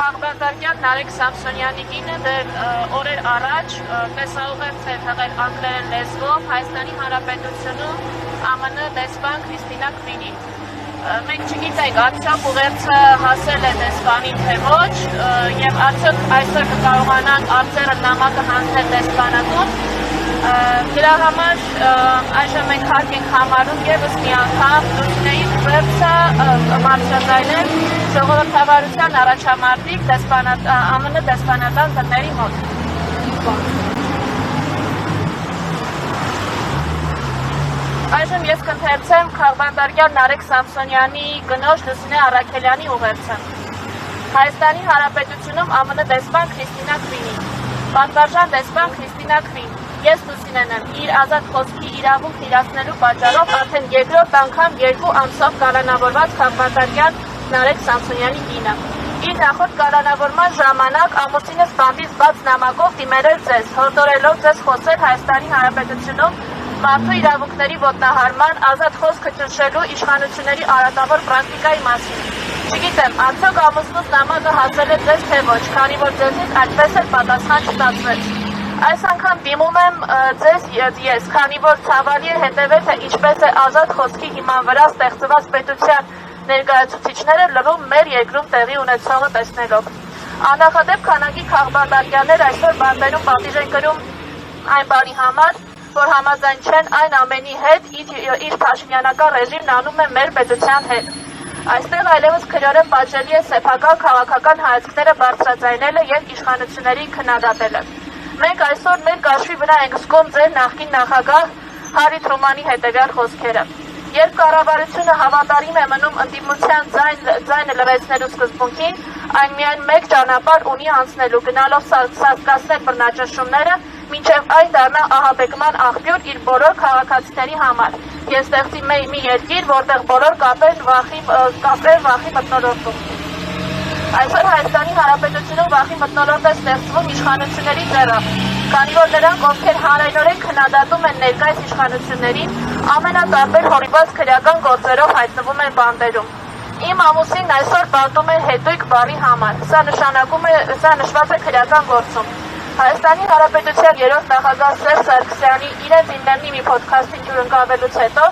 Քաղբանդարյան Նարեկ Սամսոնյանի կինը դեռ օրեր առաջ տեսաուղերձ էր հղել անգլերեն լեզվով Հայաստանի Հանրապետությունում ԱՄՆ դեսպան Քրիստինա Քվինին։ Մենք չգիտենք արդյոք ուղերձը հասել է դեսպանին թե ոչ, եւ արդյոք այսօր կկարողանանք արձերը նամակը հանձնել դեսպանատուն։ Դրա համար այժմ մենք հարկ ենք համարում եւս մի անգամ Լուսինեի ուղերձը մարզաձայնել ժողովրդավարության առաջամարտիկ ԱՄՆ դեսպանատան դռների մոտ։ Այժմ ես կընթերցեմ Քաղբանդարյան Նարեկ Սամսոնյանի կնոջ Լուսինե Առաքելյանի ուղերձը։ Հայաստանի Հանրապետությունում ԱՄՆ դեսպան Քրիստինա Քվինին։ Պատվարժան դեսպան Քրիստինա Քվին, ես Լուսինեն եմ, իր ազատ խոսքի իրավունք իրացնելու պատճառով արդեն երկրորդ անգամ 2 ամսով կալանավորված Քաղբանդարյան Նարեկ Սամսոնյանի կինը։ Իր նախորդ կալանավորման ժամանակ ամուսինս բանդից բաց նամակով դիմել էր ձեզ, հորդորելով ձեզ խոսել Հայաստանի Հանրապետությունում մարդու իրավունքների ոտնահարման, ազատ խոսքը ճնշելու իշխանությունների արատավոր պրակտիկայի մասին։ Չգիտեմ, արդյոք ամուսնուս նամակը հասել է ձեզ թե ոչ, քանի որ ձեզից այդպես էլ պատասխան չստացվեց։ Այս անգամ դիմում եմ ձեզ ես, քանի որ ցավալի է հետևել, թե ինչպես է ազատ խոսքի հիման վրա ստեղծված պետության ներկայացուցիչները լռում մեր երկրում տեղի ունեցողը տեսնելով։ Աննախադեպ քանակի քաղբանդարյաններ այսօր բանտերում պատիժ են կրում այն բանի համար, որ համաձայն չեն այն ամենի հետ, իր փաշինյանական ռեժիմն անում է մեր պետության հետ։ Այստեղ այլևս քրորեն պատժելի է սեփական քաղաքական հայացքները բարձրաձայնելը եւ իշխանություններին քննադատելը։ Մենք այսօր մեր կաշվի վրա ենք զգում ձեր նախկին նախագահ Հարի Թրումանի հետևյալ խոսքերը։ Երբ կառավարությունը հավատարիմ է մնում ընդդիմության ձայնը լրացնելու սկզբունքին, այն միայն մեկ ճանապարհ ունի անցնելու, գնալով սաստկացնել բռնաճնշումները, մինչև այն դառնա ահաբեկման աղբյուր իր բոլոր քաղաքացիների համար եւ ստեղծի մի երկիր, որտեղ բոլոր կապեր վախի մթնոլորտում։ Այսօր Հայաստանի Հանրապետությունում վախի մթնոլորտ է ստեղծվում իշխանությունների ձեռով, քանի որ նրանք, ովքեր հանրայնորեն քննադատում են ներկայիս իշխանություններին, ամենատարբեր հորիված քրեական գործերով հայտնվում են բանտերում։ Իմ ամուսինն այսօր բանտում է հետույք բառի համար։ Սա նշված է քրեական գործում։ Հայաստանի Հանրապետության 3-րդ նախագահ Սերժ Սարգսյանի իրենց ինտերնի մի ոդքասթի ջուրընկալվելուց հետո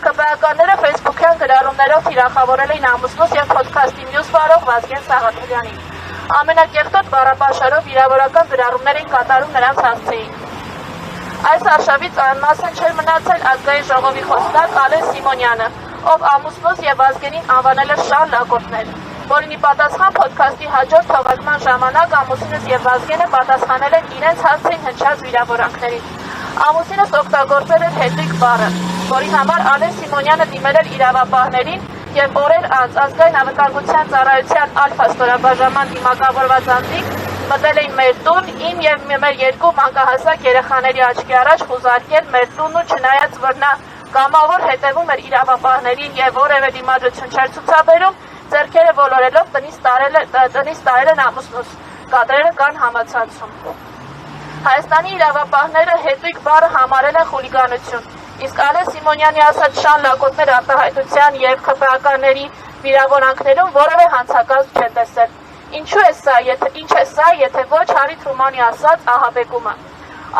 ԿՊԱ-ականները ֆեյսբուքյան գրառումներով թիրախավորել էին ամուսնուս եւ ոդքասթի մյուս վարող Վազգեն Սաղաթելյանին։ Ամենակեղտոտ բառապաշարով վիրավորական գրառումներ էին կատարում նրանց հասցեին։ Այս արշավից անմասն չէր մնացել ազգային ժողովի խոսնակ Ալեն Սիմոնյանը, ով ամուսնուս եւ Վազգենին անվանել է շան լակոտներ, որին ի պատասխան ոդքասթի հաջորդ թողարկման ժամանակ ամուսինս եւ Վազգենը պատասխանել են իրենց հասցեին հնչած վիրավորանքներին։ Ամուսինս օգտագործել էր հետույք բառը, որի համար Ալեն Սիմոնյանը դիմել էր իրավապահներին եւ օրեր անց ազգային անվտանգության ծառայության ալֆա ստորաբաժանման դիմակավորված անձիկ մտել էին մեր տուն, իմ եւ մեր 2 մանկահասակ երեխաների աչքի առաջ խուզարկել մեր տունն ու չնայած որ նա կամավոր հետևում էր իրավապահներին եւ որևէ դիմադրություն չէր ցուցաբերում, ձեռքերը ոլորելով տնից տարել են ամուսնուս, կադրերը կան համացանցում։ Հայաստանի իրավապահները հետույք բառը համարել են խուլիգանություն, իսկ Ալեն Սիմոնյանի ասած շան լակոտներ արտահայտության եւ ԿՊԱ-ականների վիրավորանքներում որևէ հանցակազմ չեն տեսել։ Ինչ է սա, եթե ոչ Հարի Թրումանի ասած ահաբեկումը։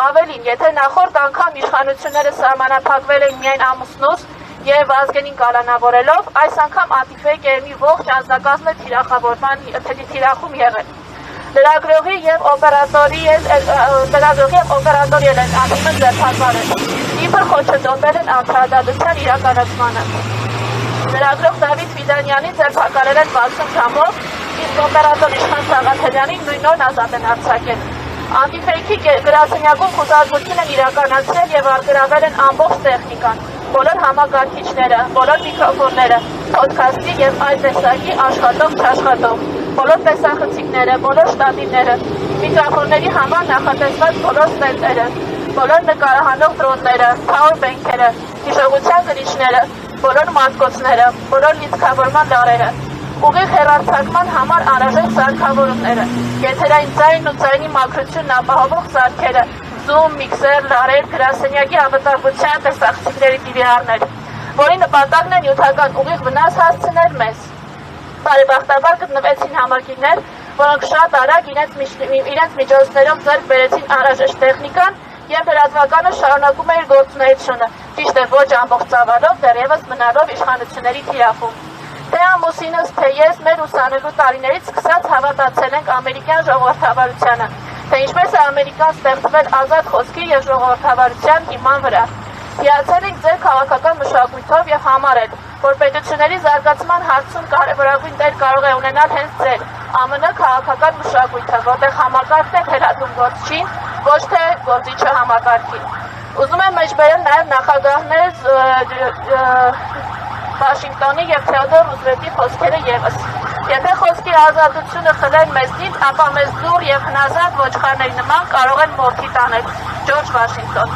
Ավելին, եթե նախորդ անգամ իշխանությունները սահմանափակվել են միայն ամուսնուս եւ Վազգենին կալանավորելով, այս անգամ անտիֆեյք էր մի ողջ անձնակազմը թիրախում եղել։ Լրագրողի եւ օպերատորի են անդիմը ձերբակալել։ Իբր խոչընդոտել են արդարադատության իրականացմանը։ Լրագրող Դավիթ Ֆիդանյանի ձերբակալել են 60 ժամով, իսկ օպերատոր Իշխան Սաղաթելյանին նույն օրն ազատ են արձակել։ Անտիֆեյքի գրասենյակում խուսափություն են իրականացրել եւ արգելվել են ամբողջ տեխնիկան, բոլոր համակարգիչները, բոլոր միկրոֆոնները, ոդքասթի եւ այլ տեսակի աշխատող-չաշխատող, բոլոր տեսախցիկները, բոլոր շտատիվները, միկրոֆոնների համար նախատեսված բոլոր ստենդերը, բոլոր նկարահանող դրոնները, փաուերբենքերը, հիշողության գրիչները, բոլոր մատկոցները, բոլոր լիցքավորման լարերը, ուղիղ հեռարձակման համար անհրաժեշտ սարքավորումները, եթերային ձայնն ու ձայնի մաքրությունն ապահովող սարքերը, Zoom, միքսեր, լարեր, գրասենյակի անվտանգության տեսախցիկների DVR-ներ, որի նպատակն է նյութական ուղիղ վնաս հասցնել մեզ։ Բարեբախտաբար գտնվեցին համակիրներ, որոնք շատ արագ իրենց միջոցներով ձեռք բերեցին անհրաժեշտ տեխնիկան եւ լրատվականը շարունակում է իր գործունեությունը, ճիշտ է ոչ ամբողջ ծավալով, դեռևս մնալով իշխանությունների թիրախում։ Թե ամուսինս, թե ես մեր ուսանելու տարիներից սկսած հավատացել ենք ամերիկյան ժողովրդավարությանը, թե ինչպես է Ամերիկան ստեղծվել ազատ խոսքի եւ ժողովրդավարության հիման վրա։ Հիացել ենք ձեր քաղաքական մշակույթով եւ համարել, որ պետությունների զարգացման հարցում կարևորագույն դեր կարող է ունենալ հենց ձեր ԱՄՆ քաղաքական մշակույթը, որտեղ համակարգն է թերադում գործչին, ոչ թե գործիչը համակարգին։ Ուզում եմ մեջբերել նաեւ նախագահներ Վաշինգտոնի եւ Թեոդոր Ռուզվելտի խոսքերը եւս։ Եթե խոսքի ազատությունը խլեն մեզնից, ապա մեզ դուր եւ հնազանդ ոչխարների նման կարող են մորթի տանել։ Ջորջ Վաշինգտոն։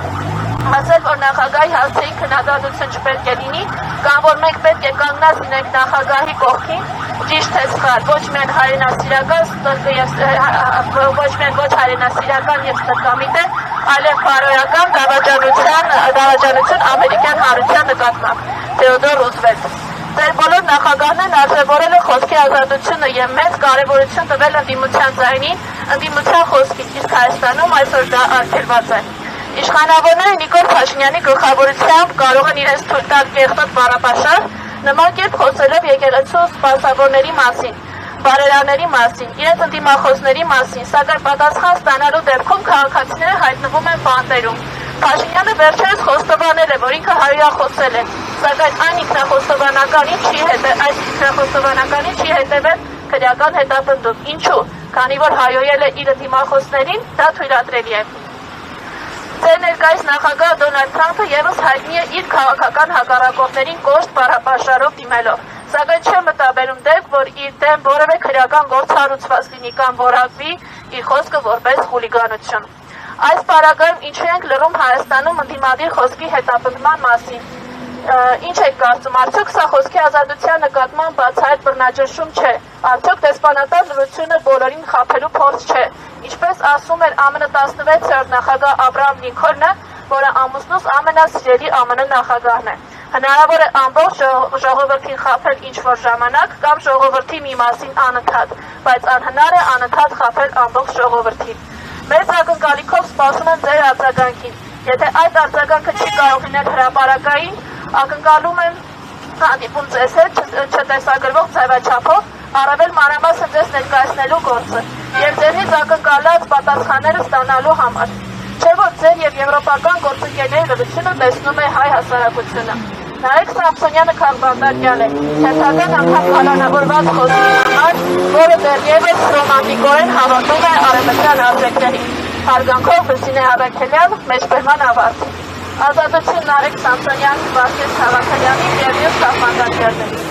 Ասել, որ նախագահի հասցեին քննադատություն չպետք է լինի, կամ որ մենք պետք է կանգնած լինենք նախագահի կողքին, ճիշտ է սխալ, ոչ միայն հայրենասիրական եւ ստրկամիտ է, այլև բարոյական դավաճանություն ամերիկյան հանրության նկատմամբ։ Թեոդոր Ռուզվելտ։ Ձեր բոլոր նախագահներն արժևորել են խոսքի ազատությունը եւ մեծ կարեւորություն տվել ընդդիմության ձայնին, ընդդիմության խոսքին, իսկ Հայաստանում այսօր դա արգելված է։ Իշխանավորները Նիկոլ Փաշինյանի գլխավորությամբ կարող են իրենց թույլ տալ կեղտոտ բառապաշար, նման կերպ խոսելով եկեղեցու սպասավորների մասին, բարերարների մասին, իրենց ընդդիմախոսների մասին, սակայն պատասխան ստանալու դեպքում քաղաքացիները հայտնվում են բանտերում։ Փաշինյանը վերջերս խոստովանել է, որ ինքը հայրախոսել է, սակայն այն ինքնախոստովանականին չի հետևել քրեական հետապնդում։ Ինչու՞, քանի որ հայոյել է իր ընդդիմախոսներին, դա թույլատրելի է։ Ձեր ներկայիս նախագահ Դոնալդ Թրամփը ևս հայտնի է իր քաղաքական հակառակորդներին կոշտ բառապաշարով դիմելով, սակայն չէ մտաբերում դեպք, որ իր դեմ որևէ քրեական գործ հարուցված լինի կամ որակվի իր խոսքը որպես խուլիգանություն։ Այս պարագայում ինչու ենք լռում Հայաստանում ընդդիմադիր խոսքի հետապնդման մասին։ Ինչ եք կարծում, արդյոք սա խոսքի ազատության նկատմամբ բացահայտ բռնաճնշում չէ, արդյոք դեսպանատար լրությունը բոլորին խաբելու փորձ չէ, ինչպես ասում էր ԱՄՆ 16-րդ նախագահ Աբրահամ Լինքոլնը, որը ամուսնուս ամենասիրելի ԱՄՆ նախագահն է։ Հնարավոր է ամբողջ ժողովրդին խաբել ինչ-որ ժամանակ կամ ժողովրդի մի մասին անընդհատ, բայց անհնար է անընդհատ խաբել ամբողջ ժողովրդին։ Մեծ ակնկալիքով սպասում եմ ձեր արձագանքին։ Եթե այդ արձագանքը չի կարող լինել հրապարակային, ակնկալում եմ հանդիպում ձեզ հետ չտեսագրվող ձևաչափով, առավել մանրամասն ձեզ ներկայացնելու գործը եւ ձերից ակնկալած պատասխանները ստանալու համար։ Չէ՞ որ ձեր եւ եվրոպական գործընկերների լրությունը տեսնում է հայ հասարակությունը։ Նարեկ Սամսոնյանը քաղբանտարկյալ է, հերթական անգամ պլանավորված խոսքի համար, որը դեռևս ռոմանտիկորեն հավատում է արևմտյան արժեքներին։ Հարգանքով Լուսինե Առաքելյան, մեջբերման ավարտ։ Ազատություն Նարեկ Սամսոնյան, Վարդգես Թավաքելյանի եւ մյուս քաղբանտարկյալների։